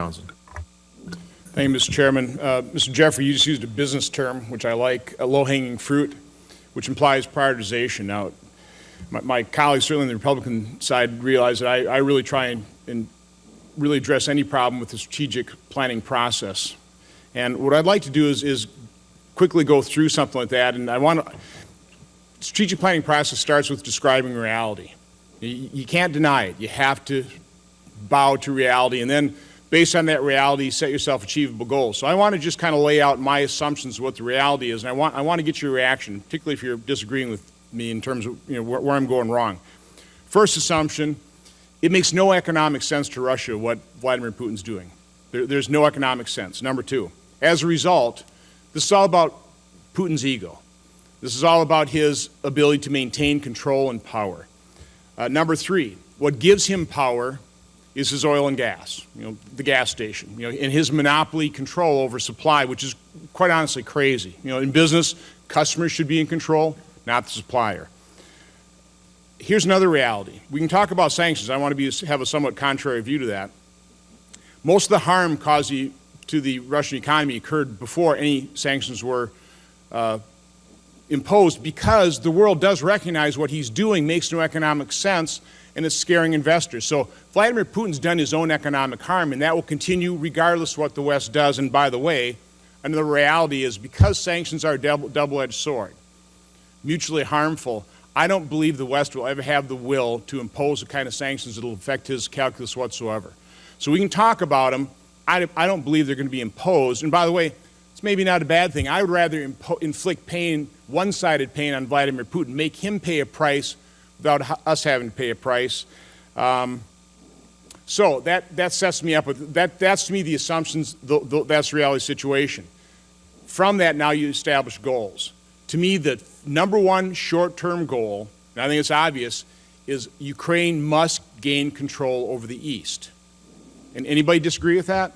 Townsend. Thank you, Mr. Chairman. Mr. Jeffrey, you just used a business term, which I like, a low-hanging fruit, which implies prioritization. Now, my colleagues, certainly on the Republican side, realize that I really try and really address any problem with the strategic planning process. And what I'd like to do is quickly go through something like that. And strategic planning process starts with describing reality. You can't deny it. You have to bow to reality, and then based on that reality, set yourself achievable goals. So I want to just kind of lay out my assumptions of what the reality is, and I want to get your reaction, particularly if you're disagreeing with me in terms of where I'm going wrong. First assumption, it makes no economic sense to Russia what Vladimir Putin's doing. There's no economic sense. Number two, as a result, this is all about Putin's ego. This is all about his ability to maintain control and power. Number three, what gives him power is his oil and gas, the gas station, and his monopoly control over supply, which is quite honestly crazy. In business, customers should be in control, not the supplier. Here's another reality. We can talk about sanctions. I want to have a somewhat contrary view to that. Most of the harm caused to the Russian economy occurred before any sanctions were imposed, because the world does recognize what he's doing makes no economic sense, and it's scaring investors. So Vladimir Putin's done his own economic harm, and that will continue regardless of what the West does. And by the way, another reality is, because sanctions are a double-edged sword, mutually harmful, I don't believe the West will ever have the will to impose the kind of sanctions that will affect his calculus whatsoever. So we can talk about them. I don't believe they're going to be imposed. And by the way, it's maybe not a bad thing. I would rather inflict pain, one-sided pain on Vladimir Putin, make him pay a price without us having to pay a price. So that sets me up with, that's to me the assumptions, that's the reality situation. From that, now you establish goals. To me, the number one short-term goal, and I think it's obvious, is Ukraine must gain control over the East. And anybody disagree with that?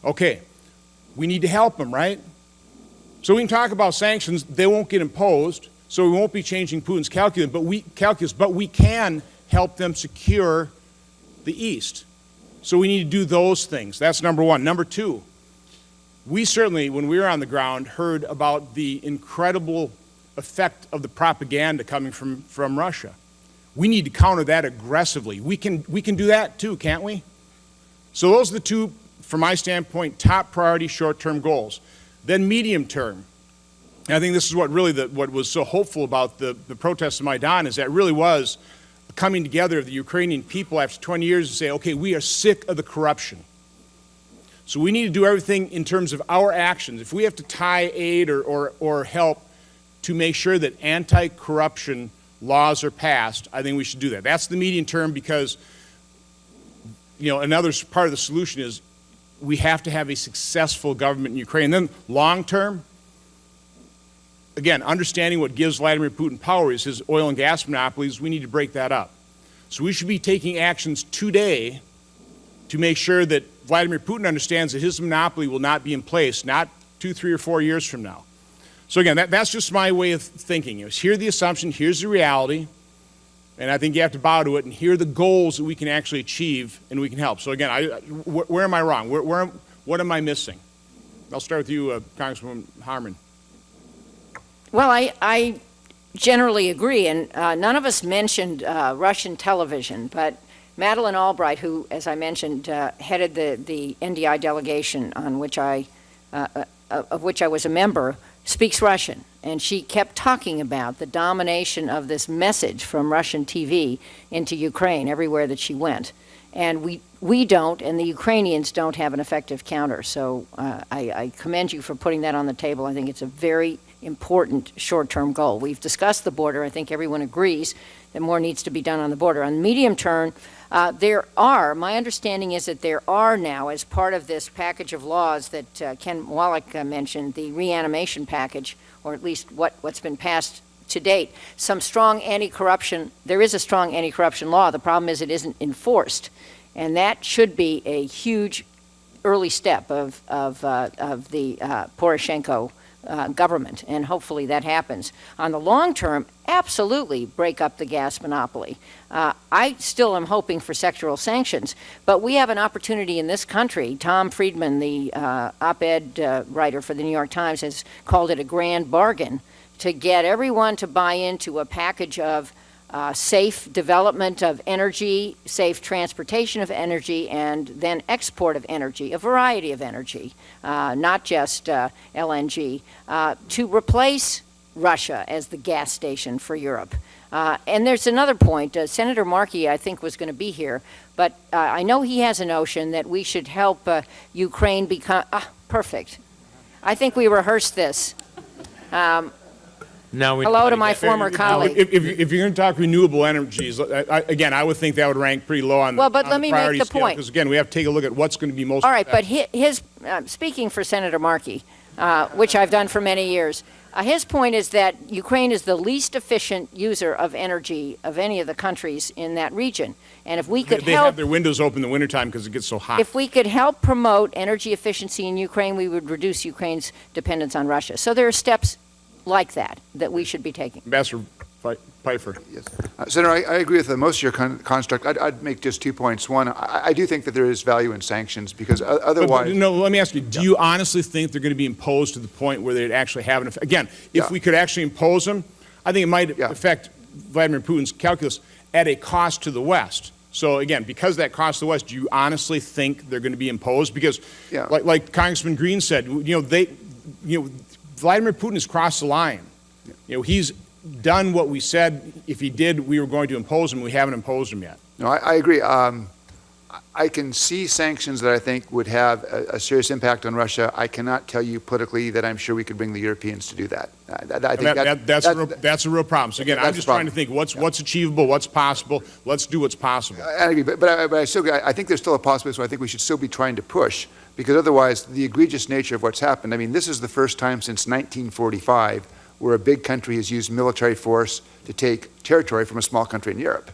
Okay, we need to help them, right? So we can talk about sanctions. They won't get imposed, so we won't be changing Putin's calculus, but we can help them secure the East. So we need to do those things. That's number one. Number two, we certainly, when we were on the ground, heard about the incredible effect of the propaganda coming from Russia. We need to counter that aggressively. We can do that too, can't we? So those are the two, from my standpoint, top priority short-term goals. Then medium-term. And I think this is what really what was so hopeful about the protests of Maidan, is that really was a coming together of the Ukrainian people after 20 years to say, okay, we are sick of the corruption. So we need to do everything in terms of our actions. If we have to tie aid or help to make sure that anti-corruption laws are passed, I think we should do that. That's the medium term, because another part of the solution is we have to have a successful government in Ukraine. And then long term, again, understanding what gives Vladimir Putin power is his oil and gas monopolies. We need to break that up. So we should be taking actions today to make sure that Vladimir Putin understands that his monopoly will not be in place, not 2, 3, or 4 years from now. So again, that's just my way of thinking. Here's the assumption, here's the reality, and I think you have to bow to it, and here are the goals that we can actually achieve and we can help. So again, where am I wrong? What am I missing? I'll start with you, Congresswoman Harman. Well, I generally agree, and none of us mentioned Russian television, but Madeleine Albright, who, as I mentioned, headed the NDI delegation of which I was a member, speaks Russian, and she kept talking about the domination of this message from Russian TV into Ukraine everywhere that she went. And we don't, and the Ukrainians don't have an effective counter. So I commend you for putting that on the table. I think it's a very important short-term goal. We've discussed the border. I think everyone agrees that more needs to be done on the border. On medium term, my understanding is that there are now, as part of this package of laws that Ken Wallach mentioned, the reanimation package, or at least what's been passed to date, some strong anti-corruption. There is a strong anti-corruption law. The problem is it isn't enforced. And that should be a huge early step of the Poroshenko government, and hopefully that happens. On the long term, absolutely break up the gas monopoly. I still am hoping for sectoral sanctions, but we have an opportunity in this country. Tom Friedman, the op-ed writer for the New York Times, has called it a grand bargain to get everyone to buy into a package of safe development of energy, safe transportation of energy, and then export of energy, a variety of energy, not just LNG, to replace Russia as the gas station for Europe. And there's another point. Senator Markey, I think, was going to be here, but I know he has a notion that we should help Ukraine become... perfect. I think we rehearsed this. Hello to my former colleague. If you're going to talk renewable energies, again, I would think that would rank pretty low on the but let me make the point. Because, again, we have to take a look at what's going to be most... All right, but his speaking for Senator Markey, which I've done for many years, his point is that Ukraine is the least efficient user of energy of any of the countries in that region. And if we could They have their windows open in the wintertime because it gets so hot. If we could help promote energy efficiency in Ukraine, we would reduce Ukraine's dependence on Russia. So there are steps like that we should be taking. Ambassador Pfeiffer. Yes. Senator, I agree with most of your construct. I'd make just 2 points. One, I do think that there is value in sanctions because otherwise... No, let me ask you, do you honestly think they're going to be imposed to the point where they'd actually have an effect? Again, if we could actually impose them, I think it might affect Vladimir Putin's calculus at a cost to the West. So again, because that cost to the West, do you honestly think they're going to be imposed? Because like Congressman Green said, Vladimir Putin has crossed the line. He's done what we said if he did, we were going to impose him. We haven't imposed him yet. No, I agree. I can see sanctions that I think would have a serious impact on Russia. I cannot tell you politically that I'm sure we could bring the Europeans to do that. I think that's a real problem. So again, I'm just trying to think what's achievable, what's possible. Let's do what's possible. I agree, but I think there's still a possibility. So I think we should still be trying to push, because otherwise, the egregious nature of what's happened. I mean, this is the first time since 1945 where a big country has used military force to take territory from a small country in Europe.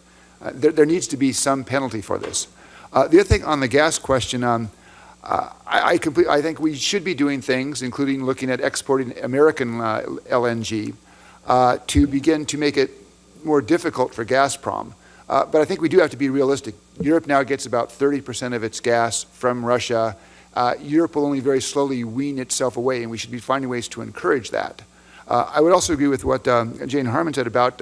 There needs to be some penalty for this. The other thing on the gas question, I think we should be doing things, including looking at exporting American LNG to begin to make it more difficult for Gazprom. But I think we do have to be realistic. Europe now gets about 30% of its gas from Russia. Europe will only very slowly wean itself away, and we should be finding ways to encourage that. I would also agree with what Jane Harman said about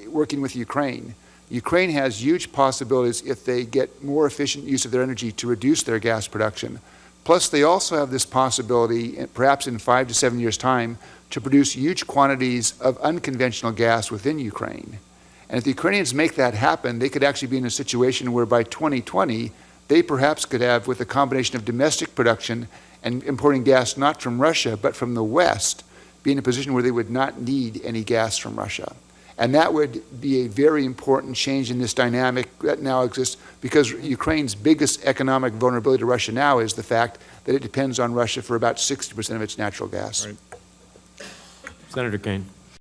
working with Ukraine. Ukraine has huge possibilities if they get more efficient use of their energy to reduce their gas production. Plus, they also have this possibility, perhaps in 5 to 7 years' time, to produce huge quantities of unconventional gas within Ukraine. And if the Ukrainians make that happen, they could actually be in a situation where by 2020, they perhaps could have, with a combination of domestic production and importing gas not from Russia, but from the West, be in a position where they would not need any gas from Russia. And that would be a very important change in this dynamic that now exists, because Ukraine's biggest economic vulnerability to Russia now is the fact that it depends on Russia for about 60% of its natural gas. Right. Senator Kaine.